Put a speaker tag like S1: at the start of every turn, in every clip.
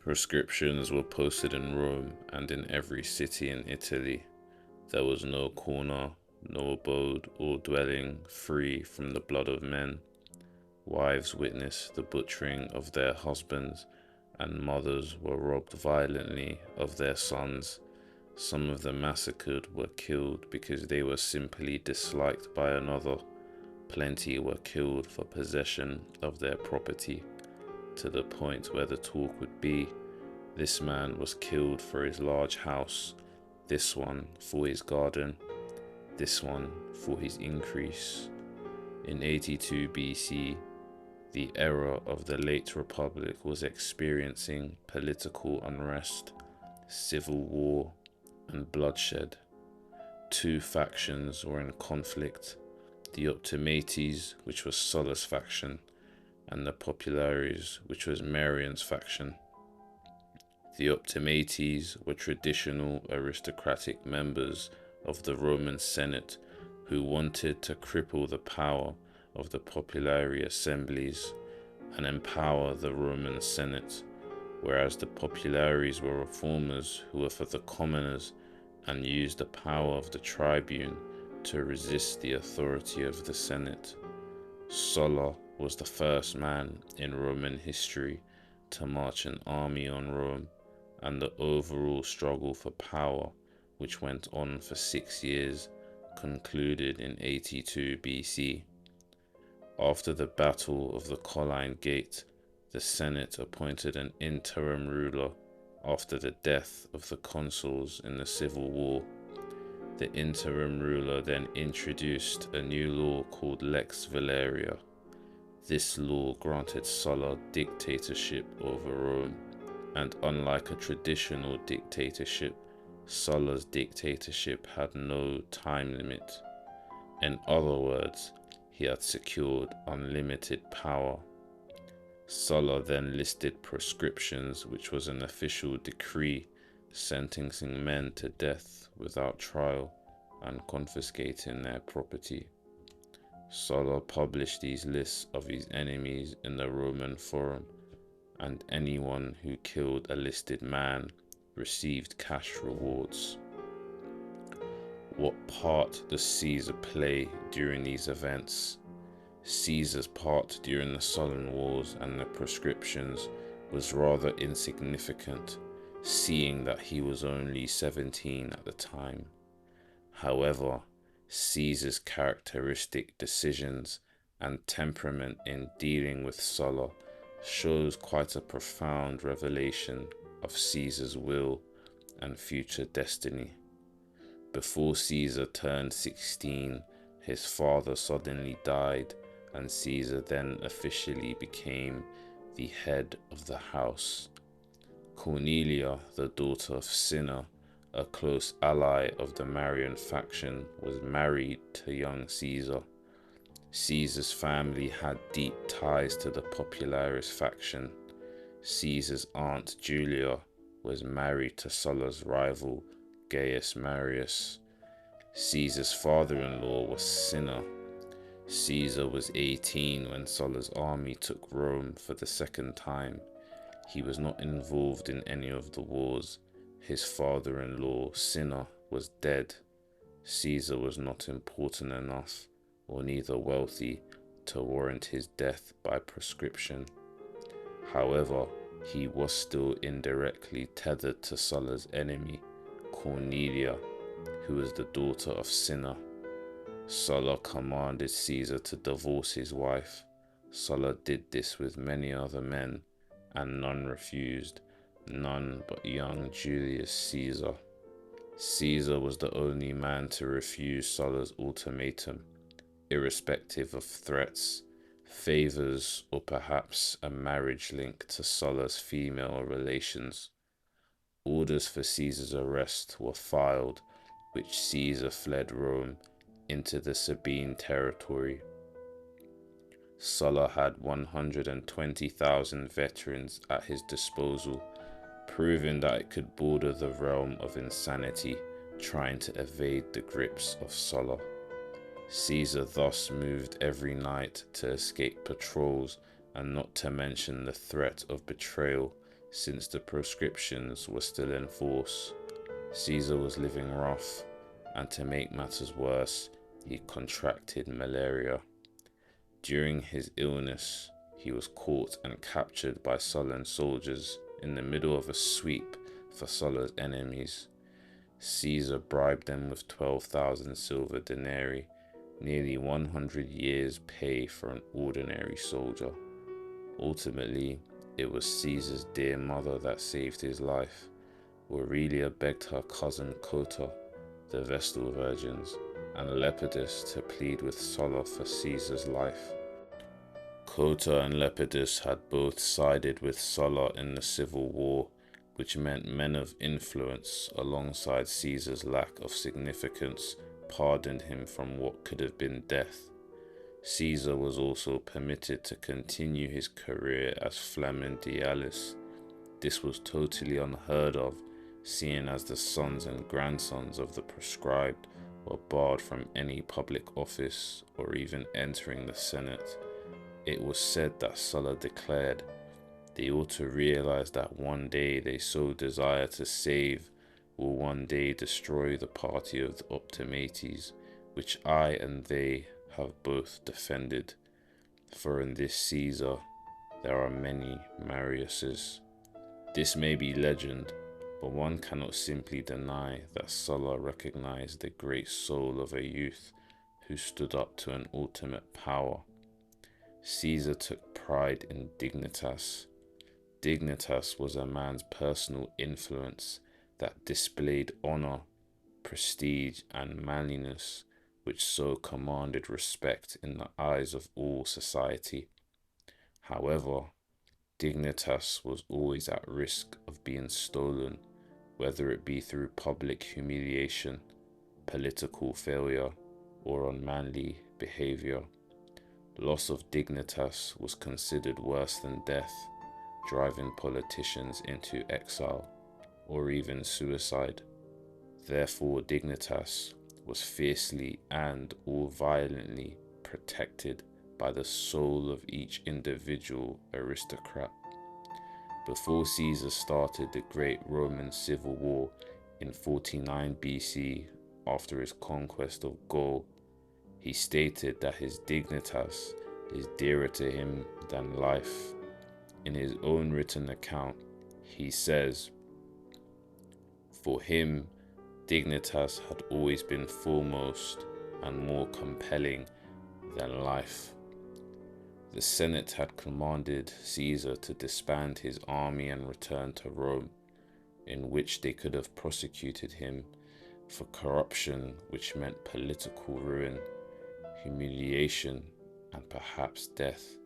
S1: Prescriptions were posted in Rome and in every city in Italy. There was no corner, no abode or dwelling free from the blood of men. Wives witnessed the butchering of their husbands, and mothers were robbed violently of their sons. Some of the massacred were killed because they were simply disliked by another. Plenty were killed for possession of their property, to the point where the talk would be, this man was killed for his large house, this one for his garden, this one for his increase. In 82 BC, the era of the late Republic was experiencing political unrest, civil war, and bloodshed. Two factions were in conflict, the Optimates, which was Sulla's faction, and the Populares, which was Marian's faction. The Optimates were traditional aristocratic members of the Roman Senate who wanted to cripple the power of the Populari assemblies and empower the Roman Senate, whereas the Populares were reformers who were for the commoners and used the power of the tribune to resist the authority of the Senate. Sulla was the first man in Roman history to march an army on Rome, and the overall struggle for power, which went on for 6 years, concluded in 82 BC. After the Battle of the Colline Gate, the Senate appointed an interim ruler after the death of the consuls in the civil war. The interim ruler then introduced a new law called Lex Valeria. This law granted Sulla dictatorship over Rome, and unlike a traditional dictatorship, Sulla's dictatorship had no time limit. In other words, he had secured unlimited power. Sulla then listed proscriptions, which was an official decree sentencing men to death without trial and confiscating their property. Sulla published these lists of his enemies in the Roman Forum, and anyone who killed a listed man received cash rewards. What part does Caesar play during these events? Caesar's part during the Sullan Wars and the proscriptions was rather insignificant, seeing that he was only 17 at the time. However, Caesar's characteristic decisions and temperament in dealing with Sulla shows quite a profound revelation of Caesar's will and future destiny. Before Caesar turned 16, his father suddenly died, and Caesar then officially became the head of the house. Cornelia, the daughter of Cinna, a close ally of the Marian faction, was married to young Caesar. Caesar's family had deep ties to the Popularis faction. Caesar's aunt Julia was married to Sulla's rival Gaius Marius. Caesar's father-in-law was Cinna. Caesar was 18 when Sulla's army took Rome for the second time. He was not involved in any of the wars. His father-in-law, Cinna, was dead. Caesar was not important enough, or neither wealthy, to warrant his death by prescription. However, he was still indirectly tethered to Sulla's enemy, Cornelia, who was the daughter of Cinna. Sulla commanded Caesar to divorce his wife. Sulla did this with many other men, and none refused, none but young Julius Caesar. Caesar was the only man to refuse Sulla's ultimatum, irrespective of threats, favors, or perhaps a marriage link to Sulla's female relations. Orders for Caesar's arrest were filed, which Caesar fled Rome into the Sabine territory. Sulla had 120,000 veterans at his disposal, proving that it could border the realm of insanity, trying to evade the grips of Sulla. Caesar thus moved every night to escape patrols, and not to mention the threat of betrayal, since the proscriptions were still in force. Caesar was living rough, and to make matters worse, he contracted malaria. During his illness, he was caught and captured by Sullan soldiers in the middle of a sweep for Sulla's enemies. Caesar bribed them with 12,000 silver denarii, nearly 100 years' pay for an ordinary soldier. Ultimately, it was Caesar's dear mother that saved his life. Aurelia begged her cousin Cotta, the Vestal Virgins, and Lepidus to plead with Sulla for Caesar's life. Cotta and Lepidus had both sided with Sulla in the civil war, which meant men of influence, alongside Caesar's lack of significance, pardoned him from what could have been death. Caesar was also permitted to continue his career as Flamen Dialis. This was totally unheard of, seeing as the sons and grandsons of the proscribed were barred from any public office or even entering the Senate. It was said that Sulla declared, "They ought to realize that one day they so desire to save will one day destroy the party of the Optimates, which I and they have both defended. For in this Caesar there are many Mariuses." This may be legend, but one cannot simply deny that Sulla recognized the great soul of a youth who stood up to an ultimate power. Caesar took pride in dignitas. Dignitas was a man's personal influence that displayed honor, prestige, and manliness, which so commanded respect in the eyes of all society. However, dignitas was always at risk of being stolen, whether it be through public humiliation, political failure, or unmanly behavior. Loss of dignitas was considered worse than death, driving politicians into exile or even suicide. Therefore, dignitas was fiercely and or violently protected by the soul of each individual aristocrat. Before Caesar started the great Roman civil war in 49 BC, after his conquest of Gaul, he stated that his dignitas is dearer to him than life. In his own written account, he says, "For him, dignitas had always been foremost and more compelling than life." The Senate had commanded Caesar to disband his army and return to Rome, in which they could have prosecuted him for corruption, which meant political ruin, humiliation, and perhaps death.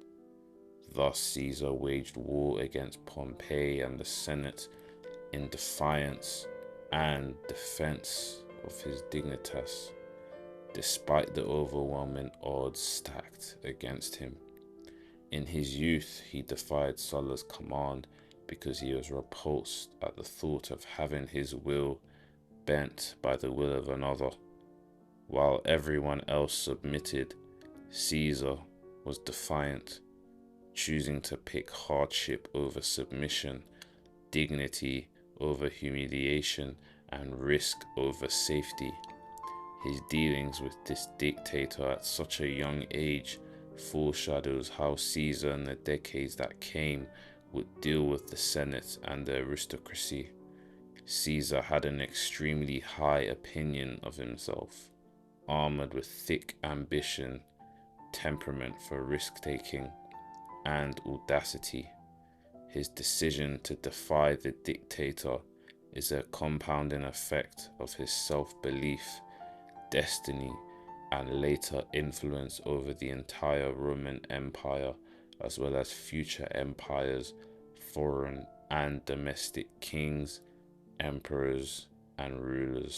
S1: Thus Caesar waged war against Pompey and the Senate in defiance and defense of his dignitas, despite the overwhelming odds stacked against him. In his youth, he defied Sulla's command because he was repulsed at the thought of having his will bent by the will of another. While everyone else submitted, Caesar was defiant, choosing to pick hardship over submission, dignity over humiliation, and risk over safety. His dealings with this dictator at such a young age foreshadows how Caesar in the decades that came would deal with the Senate and the aristocracy. Caesar had an extremely high opinion of himself, armored with thick ambition, temperament for risk-taking, and audacity. His decision to defy the dictator is a compounding effect of his self-belief, destiny, and later influence over the entire Roman Empire, as well as future empires, foreign and domestic kings, emperors, and rulers.